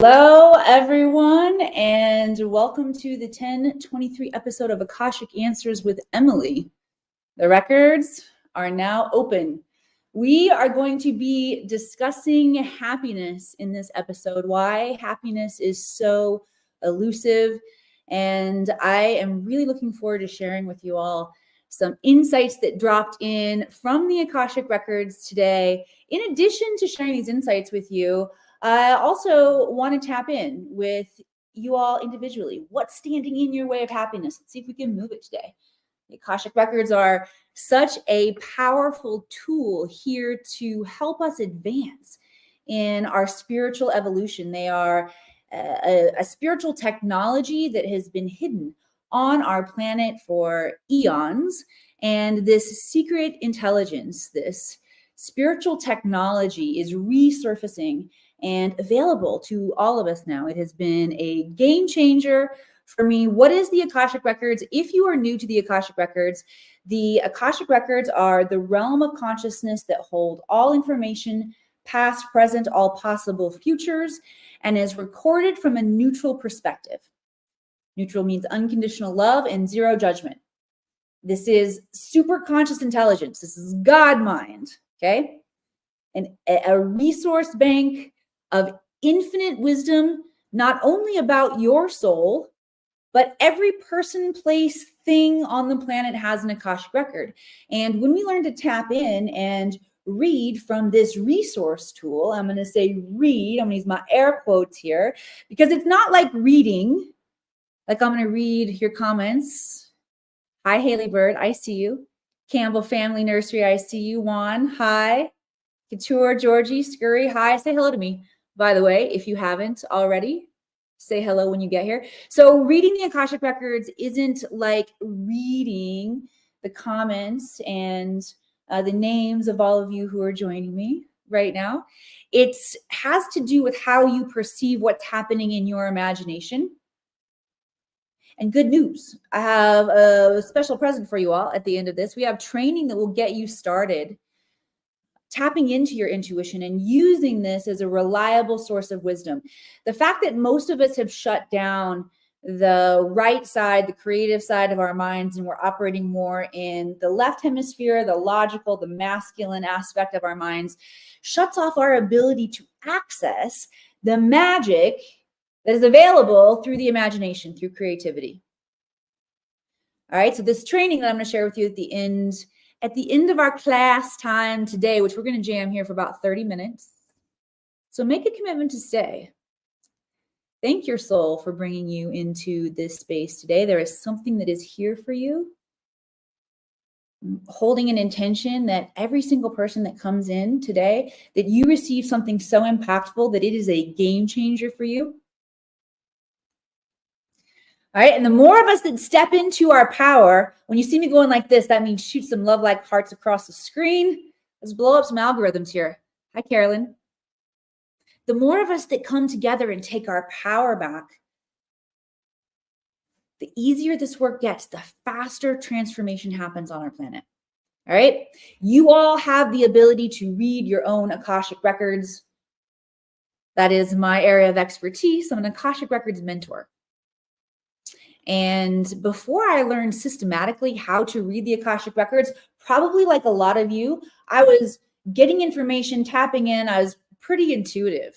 Hello, everyone, and welcome to the 1023 episode of Akashic Answers with Emily. The records are now open. We are going to be discussing happiness in this episode, why happiness is so elusive, and I am really looking forward to sharing with you all some insights that dropped in from the Akashic Records today. In addition to sharing these insights with you, I also want to tap in with you all individually. What's standing in your way of happiness? Let's see if we can move it today. The Akashic Records are such a powerful tool here to help us advance in our spiritual evolution. They are a spiritual technology that has been hidden on our planet for eons. And this secret intelligence, this spiritual technology is resurfacing and available to all of us now. It has been a game changer for me. What is the Akashic Records? If you are new to the Akashic Records are the realm of consciousness that hold all information, past, present, all possible futures, and is recorded from a neutral perspective. Neutral means unconditional love and zero judgment. This is super conscious intelligence. This is God mind, okay? And a resource bank of infinite wisdom, not only about your soul, but every person, place, thing on the planet has an Akashic record. And when we learn to tap in and read from this resource tool, I'm going to say read, I'm going to use my air quotes here, because it's not like reading, like I'm going to read your comments. Hi, Haley Bird, I see you. Campbell Family Nursery, I see you. Juan, hi. Couture, Georgie, Scurry, hi. Say hello to me, by the way, if you haven't already. Say hello when you get here. So reading the Akashic Records isn't like reading the comments and the names of all of you who are joining me right now. It has to do with how you perceive what's happening in your imagination. And good news, I have a special present for you all at the end of this. We have training that will get you started tapping into your intuition and using this as a reliable source of wisdom. The fact that most of us have shut down the right side, the creative side of our minds, and we're operating more in the left hemisphere, the logical, the masculine aspect of our minds, shuts off our ability to access the magic that is available through the imagination, through creativity. All right, so this training that I'm going to share with you at the end of our class time today, which we're going to jam here for about 30 minutes. So make a commitment to stay. Thank your soul for bringing you into this space today. There is something that is here for you. Holding an intention that every single person that comes in today, that you receive something so impactful that it is a game changer for you. All right, and the more of us that step into our power, when you see me going like this, that means shoot some love-like hearts across the screen. Let's blow up some algorithms here. Hi, Carolyn. The more of us that come together and take our power back, the easier this work gets, the faster transformation happens on our planet. All right, you all have the ability to read your own Akashic Records. That is my area of expertise. I'm an Akashic Records mentor. And before I learned systematically how to read the Akashic Records, probably like a lot of you, I was getting information, tapping in. I was pretty intuitive.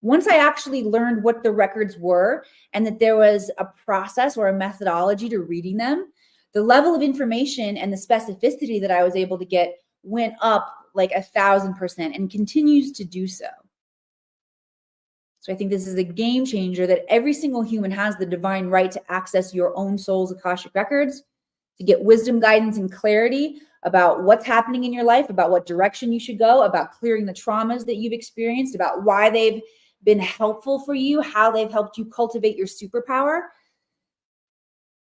Once I actually learned what the records were and that there was a process or a methodology to reading them, the level of information and the specificity that I was able to get went up like 1,000% and continues to do so. So I think this is a game changer that every single human has the divine right to access your own soul's Akashic Records, to get wisdom, guidance, and clarity about what's happening in your life, about what direction you should go, about clearing the traumas that you've experienced, about why they've been helpful for you, how they've helped you cultivate your superpower.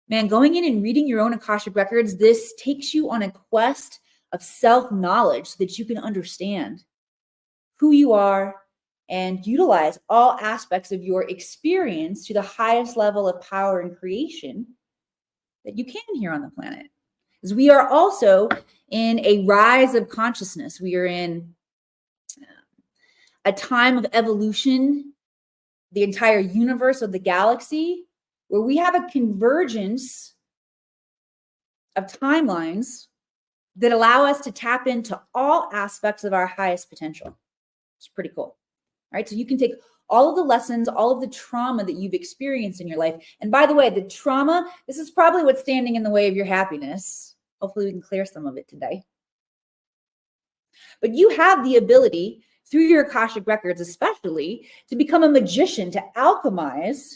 Man, going in and reading your own Akashic Records, this takes you on a quest of self-knowledge so that you can understand who you are and utilize all aspects of your experience to the highest level of power and creation that you can here on the planet. Because we are also in a rise of consciousness. We are in a time of evolution the entire universe of the galaxy, where we have a convergence of timelines that allow us to tap into all aspects of our highest potential. It's pretty cool. All right. So you can take all of the lessons, all of the trauma that you've experienced in your life. And by the way, the trauma, this is probably what's standing in the way of your happiness. Hopefully we can clear some of it today. But you have the ability, through your Akashic Records especially, to become a magician, to alchemize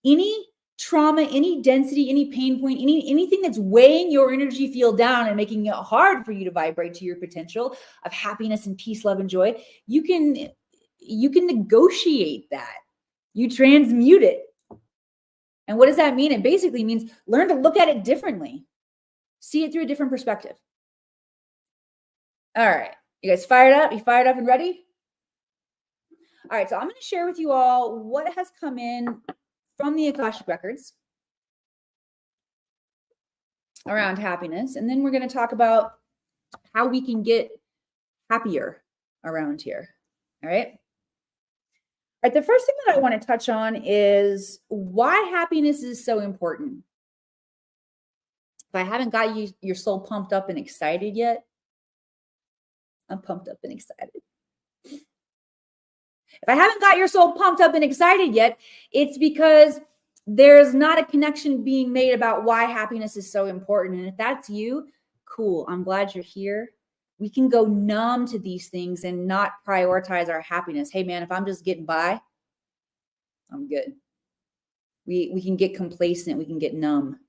any trauma, any density, any pain point, anything that's weighing your energy field down and making it hard for you to vibrate to your potential of happiness and peace, love, and joy. You can negotiate that. You transmute it. And what does that mean? It basically means learn to look at it differently. See it through a different perspective. All right. You guys fired up? You fired up and ready? All right. So I'm going to share with you all what has come in from the Akashic Records around happiness. And then we're going to talk about how we can get happier around here. All right. All right. The first thing that I want to touch on is why happiness is so important. If I haven't got your soul pumped up and excited yet, I'm pumped up and excited. If I haven't got your soul pumped up and excited yet, it's because there's not a connection being made about why happiness is so important. And if that's you, cool. I'm glad you're here. We can go numb to these things and not prioritize our happiness. Hey, man, if I'm just getting by, I'm good. We can get complacent. We can get numb.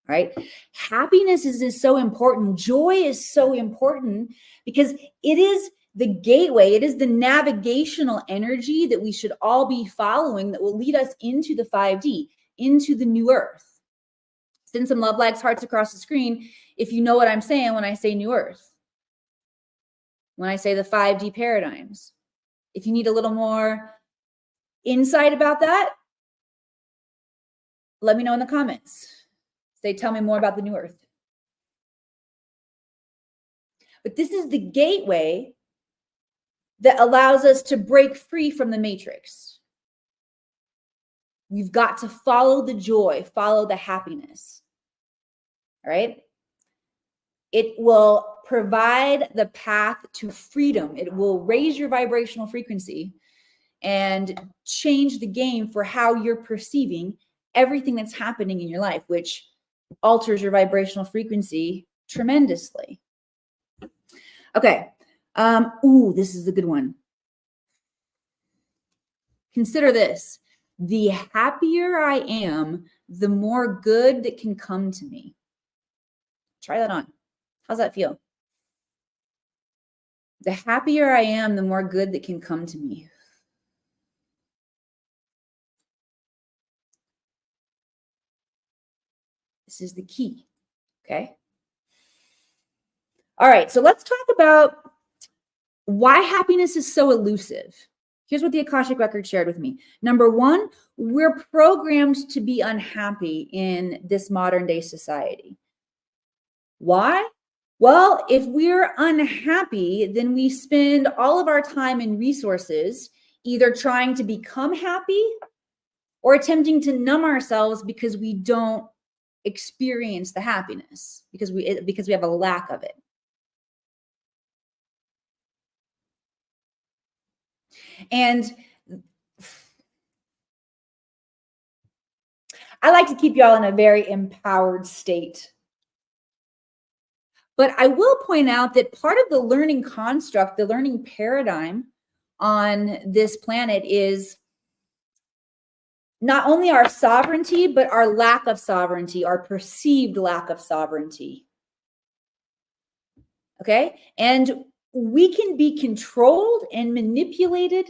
Right? Happiness is so important. Joy is so important because it is the gateway. It is the navigational energy that we should all be following that will lead us into the 5D, into the new earth. Send some love likes, hearts across the screen if you know what I'm saying when I say new earth. When I say the 5D paradigms. If you need a little more insight about that, let me know in the comments. Say, tell me more about the new earth. But this is the gateway that allows us to break free from the matrix. We've got to follow the joy, follow the happiness. All right? It will provide the path to freedom. It will raise your vibrational frequency and change the game for how you're perceiving everything that's happening in your life, which alters your vibrational frequency tremendously. Okay. This is a good one. Consider this. The happier I am, the more good that can come to me. Try that on. How's that feel? The happier I am, the more good that can come to me. This is the key. Okay. All right. So let's talk about why happiness is so elusive. Here's what the Akashic Record shared with me. Number one, we're programmed to be unhappy in this modern day society. Why? Well, if we're unhappy, then we spend all of our time and resources either trying to become happy or attempting to numb ourselves because we don't experience the happiness, because we have a lack of it. And I like to keep y'all in a very empowered state. But I will point out that part of the learning construct, the learning paradigm on this planet is not only our sovereignty, but our lack of sovereignty, our perceived lack of sovereignty. Okay? And we can be controlled and manipulated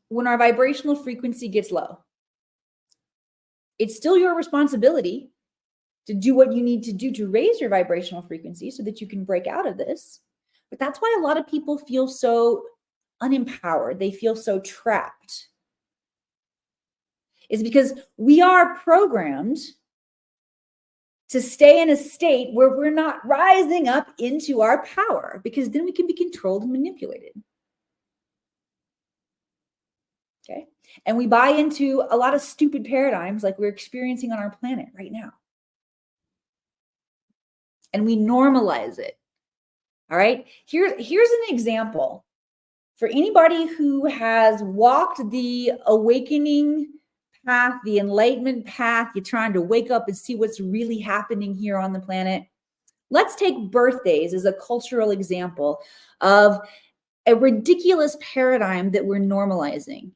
when our vibrational frequency gets low. It's still your responsibility to do what you need to do to raise your vibrational frequency so that you can break out of this. But that's why a lot of people feel so unempowered. They feel so trapped. It's because we are programmed to stay in a state where we're not rising up into our power, because then we can be controlled and manipulated. Okay. And we buy into a lot of stupid paradigms like we're experiencing on our planet right now. And we normalize it. All right. Here's an example for anybody who has walked the awakening path, the enlightenment path. You're trying to wake up and see what's really happening here on the planet. Let's take birthdays as a cultural example of a ridiculous paradigm that we're normalizing.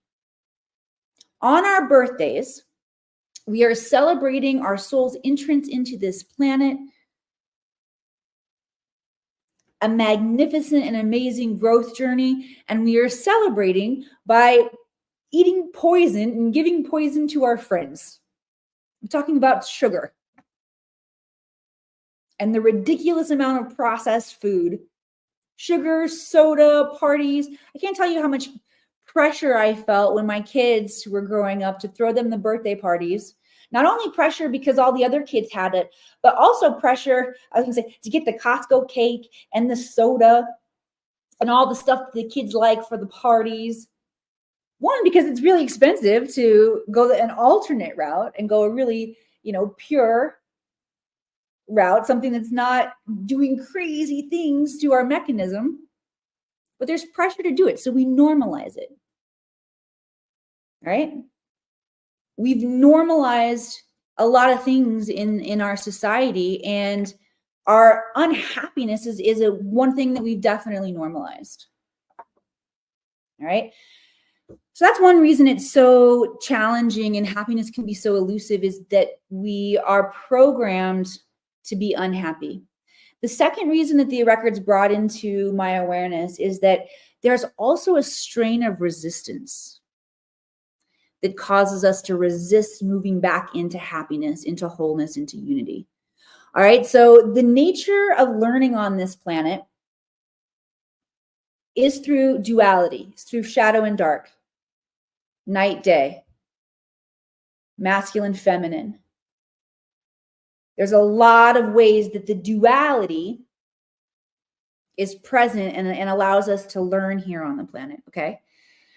On our birthdays, we are celebrating our soul's entrance into this planet, a magnificent and amazing growth journey, and we are celebrating by eating poison and giving poison to our friends. I'm talking about sugar and the ridiculous amount of processed food, sugar, soda, parties. I can't tell you how much pressure I felt when my kids were growing up to throw them the birthday parties. Not only pressure because all the other kids had it, but also pressure, I was gonna say, to get the Costco cake and the soda and all the stuff that the kids like for the parties. One, because it's really expensive to go an alternate route and go a really, pure route, something that's not doing crazy things to our mechanism, but there's pressure to do it. So we normalize it. Right? We've normalized a lot of things in our society, and our unhappiness is one thing that we've definitely normalized. All right. So that's one reason it's so challenging and happiness can be so elusive, is that we are programmed to be unhappy. The second reason that the records brought into my awareness is that there's also a strain of resistance that causes us to resist moving back into happiness, into wholeness, into unity. All right, so the nature of learning on this planet is through duality, it's through shadow and dark, night, day, masculine, feminine. There's a lot of ways that the duality is present and allows us to learn here on the planet, okay?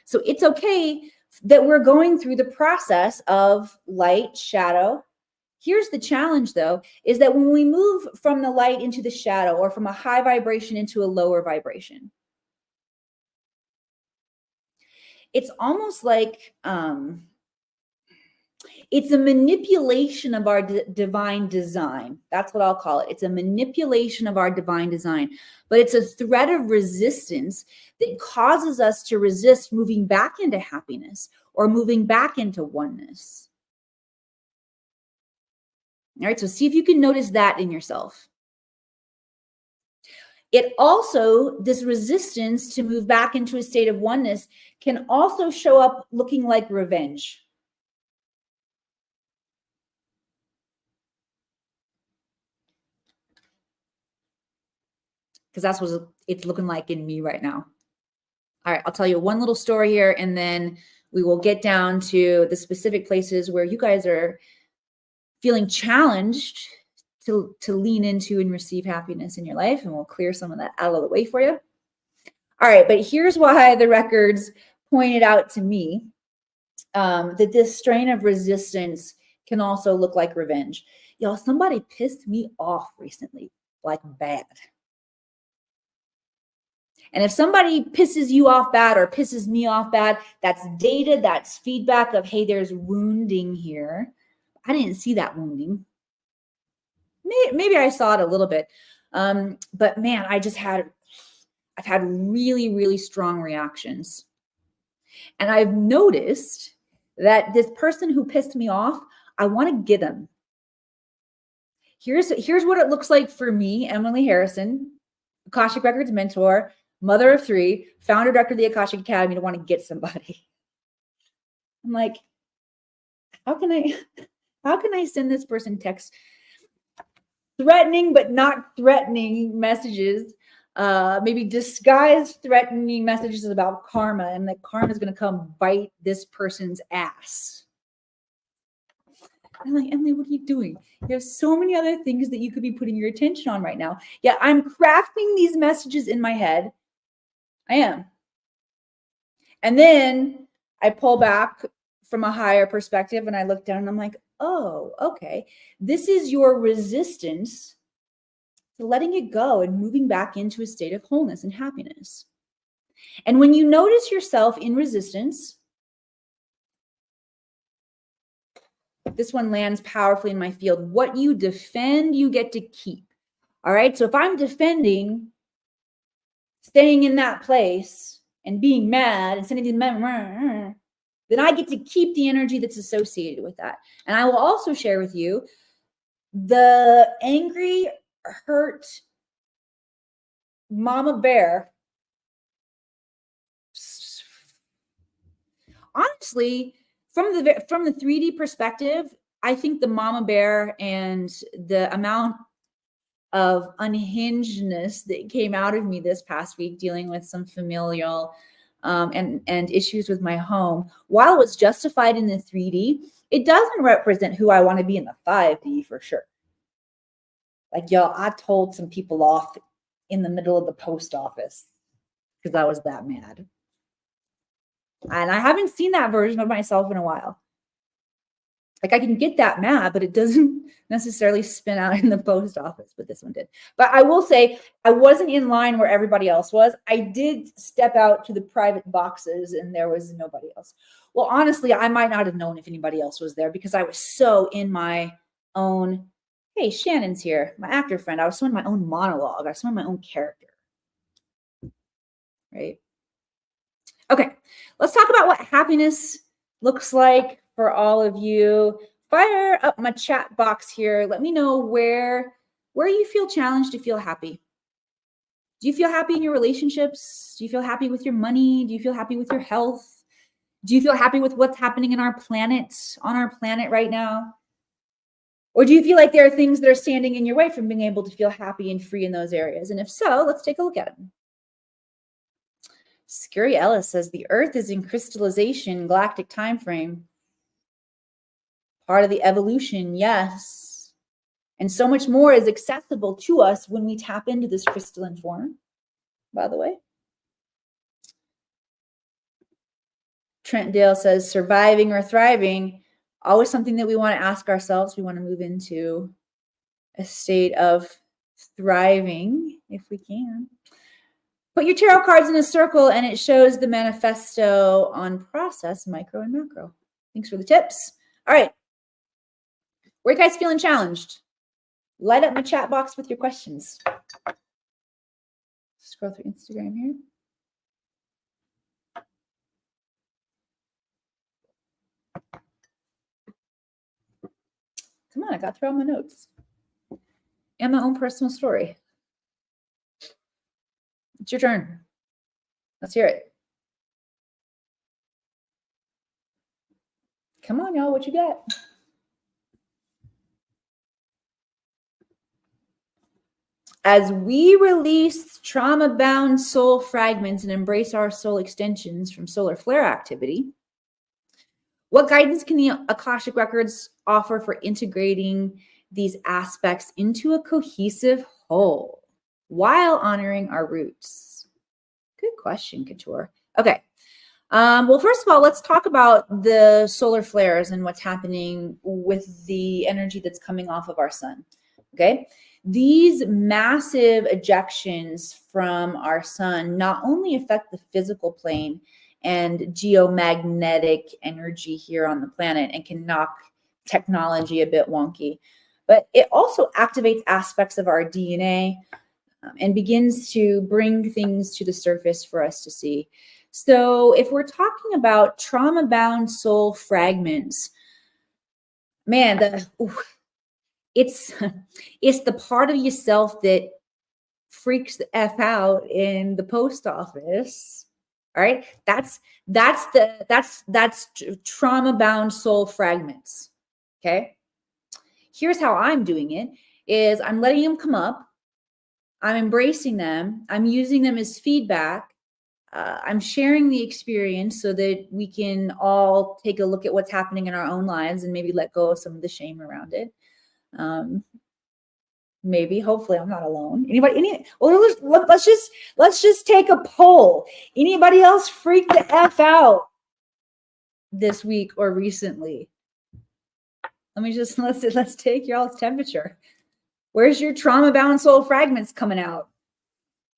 So it's okay that we're going through the process of light, shadow. Here's the challenge, though, is that when we move from the light into the shadow, or from a high vibration into a lower vibration, it's almost like it's a manipulation of our divine design. That's what I'll call it. It's a manipulation of our divine design, but it's a threat of resistance that causes us to resist moving back into happiness or moving back into oneness. All right, so see if you can notice that in yourself. It also, this resistance to move back into a state of oneness can also show up looking like revenge. Because that's what it's looking like in me right now. All right, I'll tell you one little story here, and then we will get down to the specific places where you guys are feeling challenged to lean into and receive happiness in your life, and we'll clear some of that out of the way for you. All right, but here's why the records pointed out to me that this strain of resistance can also look like revenge. Y'all, somebody pissed me off recently, like bad. And if somebody pisses you off bad or pisses me off bad, that's data, that's feedback of, hey, there's wounding here. I didn't see that wounding. Maybe I saw it a little bit. But man, I've had really, really strong reactions. And I've noticed that this person who pissed me off, I want to get them. Here's what it looks like for me, Emily Harrison, Akashic Records mentor, mother of 3, founder, director of the Akashic Academy, to want to get somebody. I'm like, how can I send this person text threatening but not threatening messages, maybe disguised threatening messages about karma, and that karma is going to come bite this person's ass? I'm like, Emily, what are you doing? You have so many other things that you could be putting your attention on right now. Yeah, I'm crafting these messages in my head. I am. And then I pull back from a higher perspective and I look down and I'm like, oh, okay. This is your resistance to letting it go and moving back into a state of wholeness and happiness. And when you notice yourself in resistance, this one lands powerfully in my field. What you defend, you get to keep. All right. So if I'm defending staying in that place and being mad and sending these then I get to keep the energy that's associated with that. And I will also share with you the angry, hurt mama bear. Honestly, from the 3D perspective, I think the mama bear and the amount of unhingedness that came out of me this past week dealing with some familial and issues with my home, while it was justified in the 3D, it doesn't represent who I want to be in the 5D for sure. Like, y'all, I told some people off in the middle of the post office because I was that mad. And I haven't seen that version of myself in a while. Like, I can get that mad, but it doesn't necessarily spin out in the post office, but this one did. But I will say I wasn't in line where everybody else was. I did step out to the private boxes and there was nobody else. Well, honestly, I might not have known if anybody else was there because I was so in my own, hey, Shannon's here, my actor friend. I was so in my own monologue. I was so in my own character, right? Okay, let's talk about what happiness looks like for all of you. Fire up my chat box here. Let me know where you feel challenged to feel happy. Do you feel happy in your relationships? Do you feel happy with your money? Do you feel happy with your health? Do you feel happy with what's happening in our planet, on our planet right now? Or do you feel like there are things that are standing in your way from being able to feel happy and free in those areas? And if so, let's take a look at them. Scary Ellis says the Earth is in crystallization, galactic time frame. Part of the evolution, yes. And so much more is accessible to us when we tap into this crystalline form, by the way. Trent Dale says surviving or thriving, always something that we want to ask ourselves. We want to move into a state of thriving if we can. Put your tarot cards in a circle and it shows the manifesto on process, micro and macro. Thanks for the tips. All right. Where are you guys feeling challenged? Light up my chat box with your questions. Scroll through Instagram here. Come on, I got through all my notes and my own personal story. It's your turn. Let's hear it. Come on, y'all. What you got? As we release trauma-bound soul fragments and embrace our soul extensions from solar flare activity, what guidance can the Akashic Records offer for integrating these aspects into a cohesive whole while honoring our roots? Good question, Couture. Okay. Well, first of all, let's talk about the solar flares and what's happening with the energy that's coming off of our sun. Okay. These massive ejections from our sun not only affect the physical plane and geomagnetic energy here on the planet and can knock technology a bit wonky, but it also activates aspects of our DNA and begins to bring things to the surface for us to see. So if we're talking about trauma-bound soul fragments, man, it's the part of yourself that freaks the F out in the post office. All right. That's trauma-bound soul fragments. Okay. Here's how I'm doing it is I'm letting them come up. I'm embracing them. I'm using them as feedback. I'm sharing the experience so that we can all take a look at what's happening in our own lives and maybe let go of some of the shame around it. Maybe, hopefully, I'm not alone. Well, let's just take a poll. Anybody else freak the F out this week or recently? Let's take y'all's temperature. Where's your trauma-bound soul fragments coming out?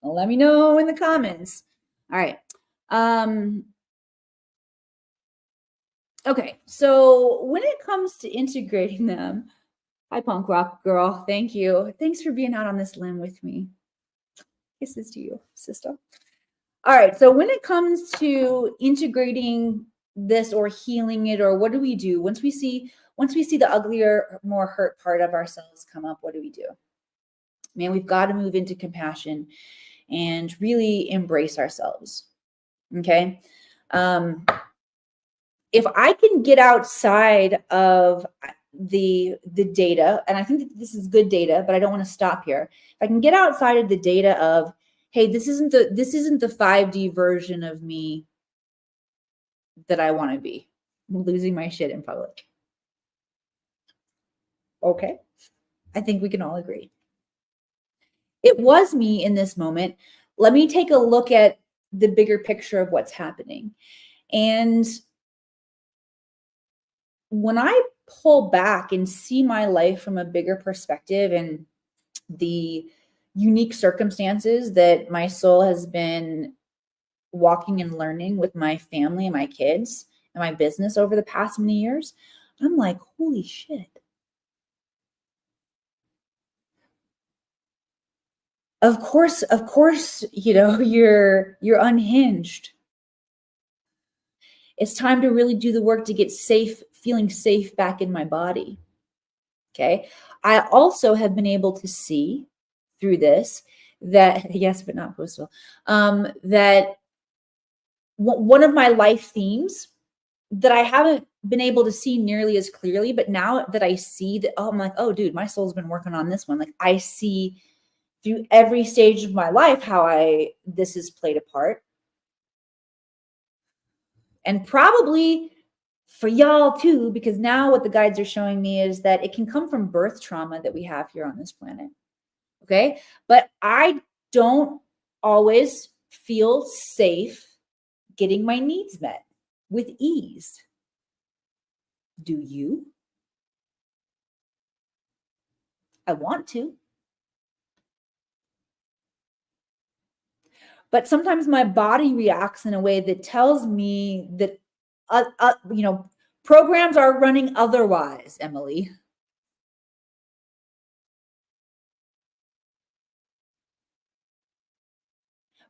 Well, let me know in the comments. All right. Okay, so when it comes to integrating them, hi, punk rock girl. Thank you. Thanks for being out on this limb with me. Kisses to you, sister. All right, so when it comes to integrating this or healing it, or what do we do once we see the uglier, more hurt part of ourselves come up? What do we do? Man, we've got to move into compassion and really embrace ourselves. Okay. If I can get outside of the data, and I think that this is good data, but I don't want to stop here. If I can get outside of the data of, hey, this isn't the 5D version of me that I want to be. I'm losing my shit in public. Okay. I think we can all agree. It was me in this moment. Let me take a look at the bigger picture of what's happening. And when I pull back and see my life from a bigger perspective and the unique circumstances that my soul has been walking and learning with my family and my kids and my business over the past many years, I'm like, holy shit. Of course, you're unhinged. It's time to really do the work to get safe, feeling safe back in my body. Okay. I also have been able to see through this that, yes, but not postal, that one of my life themes that I haven't been able to see nearly as clearly, but now that I see that, I'm like, oh, dude, my soul's been working on this one. Like, I see through every stage of my life how this has played a part. And probably for y'all too, because now what the guides are showing me is that it can come from birth trauma that we have here on this planet. Okay. But I don't always feel safe getting my needs met with ease. Do you? I want to. But sometimes my body reacts in a way that tells me that, programs are running otherwise, Emily.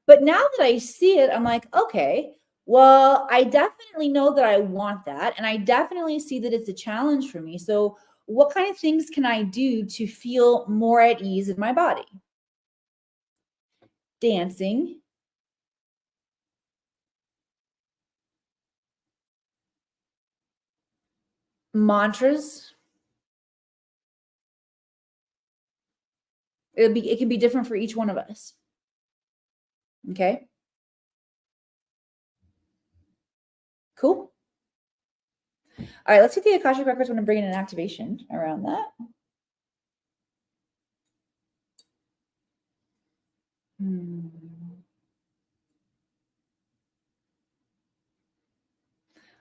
But now that I see it, I'm like, okay, well, I definitely know that I want that. And I definitely see that it's a challenge for me. So what kind of things can I do to feel more at ease in my body? Dancing. Mantras. It can be different for each one of us. Okay. Cool. All right, let's see if the Akashic Records want to bring in an activation around that.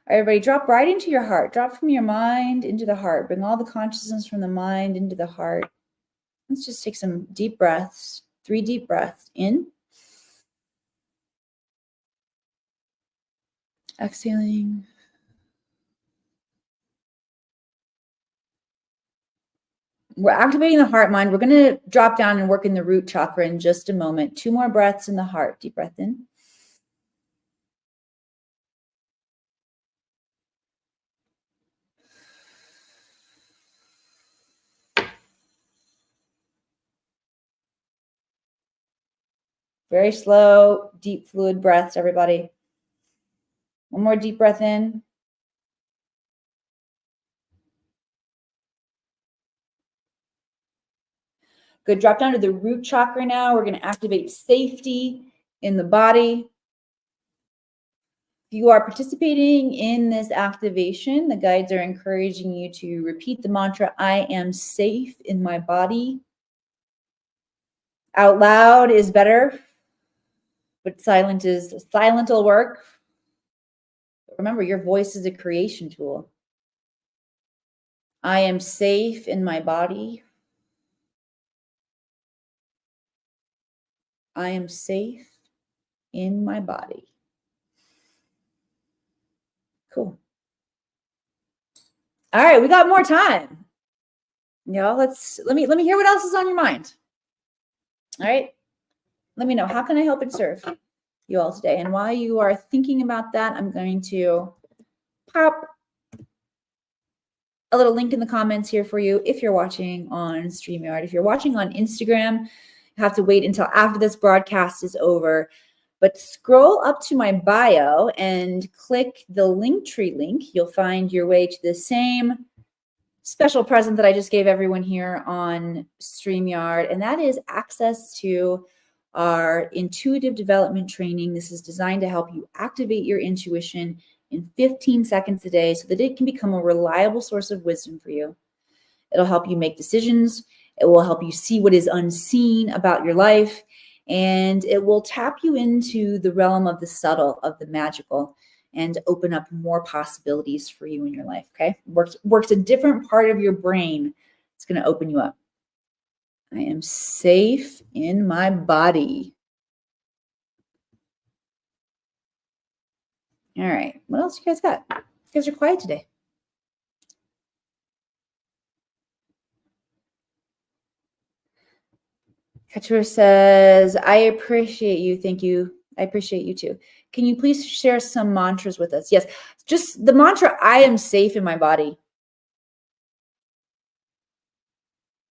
All right, everybody, drop right into your heart. Drop from your mind into the heart. Bring all the consciousness from the mind into the heart. Let's just take some deep breaths. 3 deep breaths in. Exhaling. We're activating the heart mind. We're going to drop down and work in the root chakra in just a moment. 2 more breaths in the heart. Deep breath in. Very slow, deep fluid breaths, everybody. 1 more deep breath in. Good. Drop down to the root chakra now. We're going to activate safety in the body. If you are participating in this activation, the guides are encouraging you to repeat the mantra, I am safe in my body. Out loud is better, but silent will work. Remember, your voice is a creation tool. I am safe in my body. I am safe in my body. Cool. All right, we got more time. Let me hear what else is on your mind. All right. Let me know, how can I help and serve you all today? And while you are thinking about that, I'm going to pop a little link in the comments here for you if you're watching on StreamYard. If you're watching on Instagram, you have to wait until after this broadcast is over. But scroll up to my bio and click the Linktree link. You'll find your way to the same special present that I just gave everyone here on StreamYard, and that is access to our intuitive development training. This is designed to help you activate your intuition in 15 seconds a day so that it can become a reliable source of wisdom for you. It'll help you make decisions. It will help you see what is unseen about your life, and it will tap you into the realm of the subtle, of the magical, and open up more possibilities for you in your life, okay? Works a different part of your brain. It's going to open you up. I am safe in my body. All right, what else you guys got? You guys are quiet today. Katur says, I appreciate you. Thank you. I appreciate you too. Can you please share some mantras with us? Yes, just the mantra, I am safe in my body.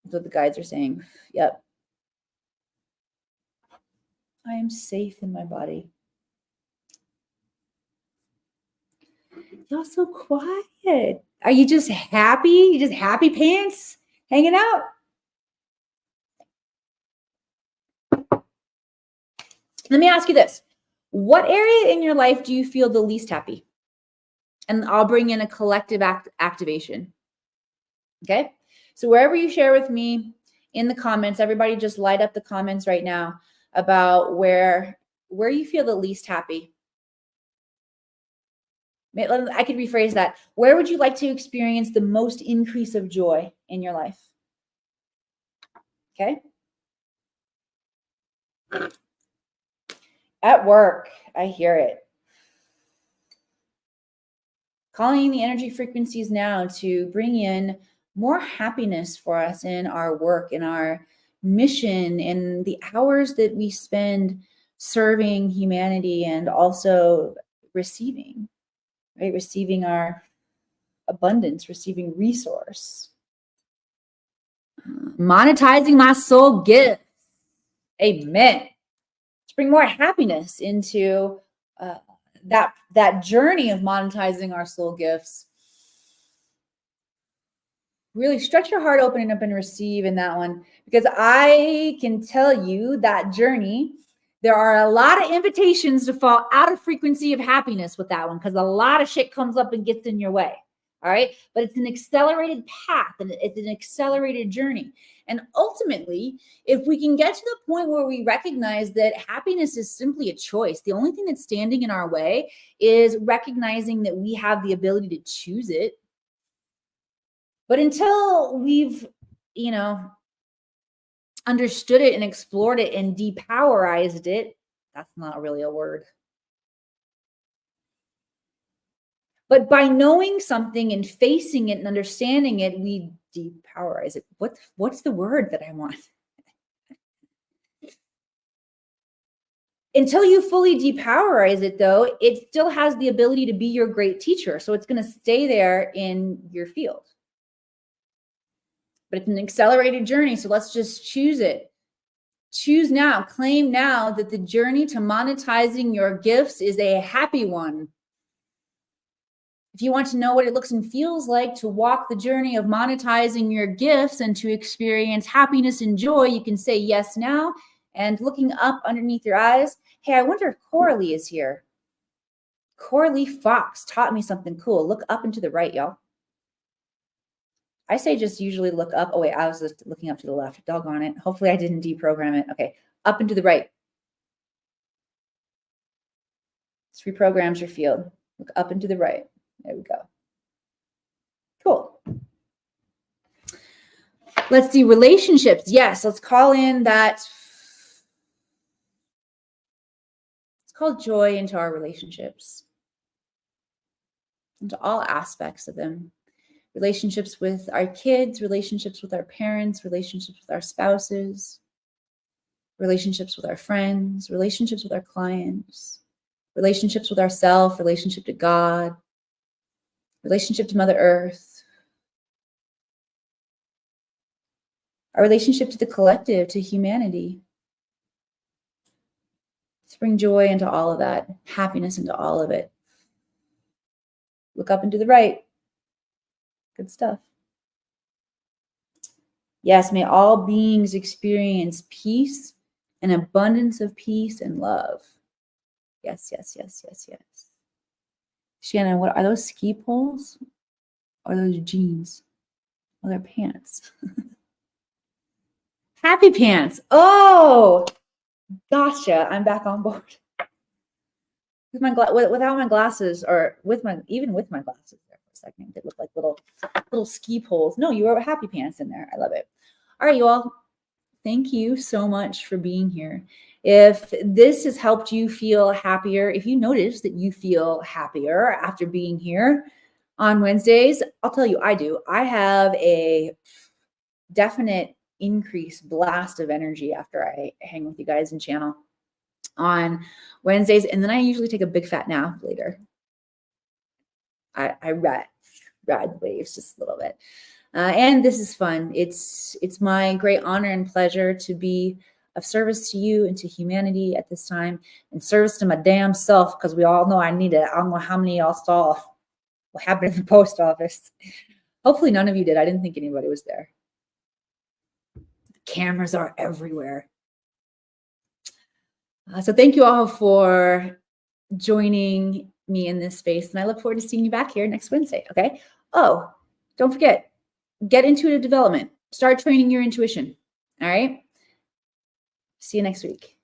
That's what the guides are saying. Yep. I am safe in my body. Y'all so quiet. Are you just happy? You just happy pants hanging out? Let me ask you this. What area in your life do you feel the least happy? And I'll bring in a collective activation. Okay. So wherever you share with me in the comments, everybody just light up the comments right now about where you feel the least happy. I could rephrase that. Where would you like to experience the most increase of joy in your life? Okay. At work, I hear it. Calling the energy frequencies now to bring in more happiness for us in our work, in our mission, in the hours that we spend serving humanity and also receiving, right? Receiving our abundance, receiving resource. Monetizing my soul gifts. Amen. To bring more happiness into that journey of monetizing our soul gifts. Really stretch your heart open up and receive in that one, because I can tell you that journey, there are a lot of invitations to fall out of frequency of happiness with that one, because a lot of shit comes up and gets in your way. All right. But it's an accelerated path and it's an accelerated journey. And ultimately, if we can get to the point where we recognize that happiness is simply a choice, the only thing that's standing in our way is recognizing that we have the ability to choose it. But until we've, understood it and explored it and depowerized it, that's not really a word. But by knowing something and facing it and understanding it, we depowerize it. What's the word that I want? Until you fully depowerize it, though, it still has the ability to be your great teacher. So it's going to stay there in your field. But it's an accelerated journey. So let's just choose it. Choose now, claim now that the journey to monetizing your gifts is a happy one. If you want to know what it looks and feels like to walk the journey of monetizing your gifts and to experience happiness and joy, you can say yes now. And looking up underneath your eyes, hey, I wonder if Coralie is here. Corley Fox taught me something cool. Look up and to the right, y'all. I say just usually look up. Oh, wait, I was just looking up to the left. Doggone it. Hopefully I didn't deprogram it. Okay, up and to the right. This reprograms your field. Look up and to the right. There we go. Cool. Let's see, relationships. Yes, let's call in that. Let's call joy into our relationships, into all aspects of them. Relationships with our kids, relationships with our parents, relationships with our spouses, relationships with our friends, relationships with our clients, relationships with ourselves, relationship to God, relationship to Mother Earth, our relationship to the collective, to humanity. Let's bring joy into all of that, happiness into all of it. Look up and to the right. Good stuff. Yes, may all beings experience peace and abundance of peace and love. Yes, yes, yes, yes, yes. Shannon, what are those ski poles? Or are those jeans? Oh, they're pants. Happy pants. Oh, gotcha. I'm back on board. With my without my glasses, or even with my glasses there for a second, they look like little ski poles. No, you wrote happy pants in there. I love it. All right, you all. Thank you so much for being here. If this has helped you feel happier, if you notice that you feel happier after being here on Wednesdays, I'll tell you, I do. I have a definite increased blast of energy after I hang with you guys and channel on Wednesdays. And then I usually take a big fat nap later. I ride the waves just a little bit. And this is fun. It's my great honor and pleasure to be of service to you and to humanity at this time, and service to my damn self, because we all know I need it. I don't know how many of y'all saw what happened in the post office. Hopefully none of you did. I didn't think anybody was there. The cameras are everywhere. So thank you all for joining me in this space, and I look forward to seeing you back here next Wednesday, okay? Oh, don't forget, get intuitive development. Start training your intuition, all right? See you next week.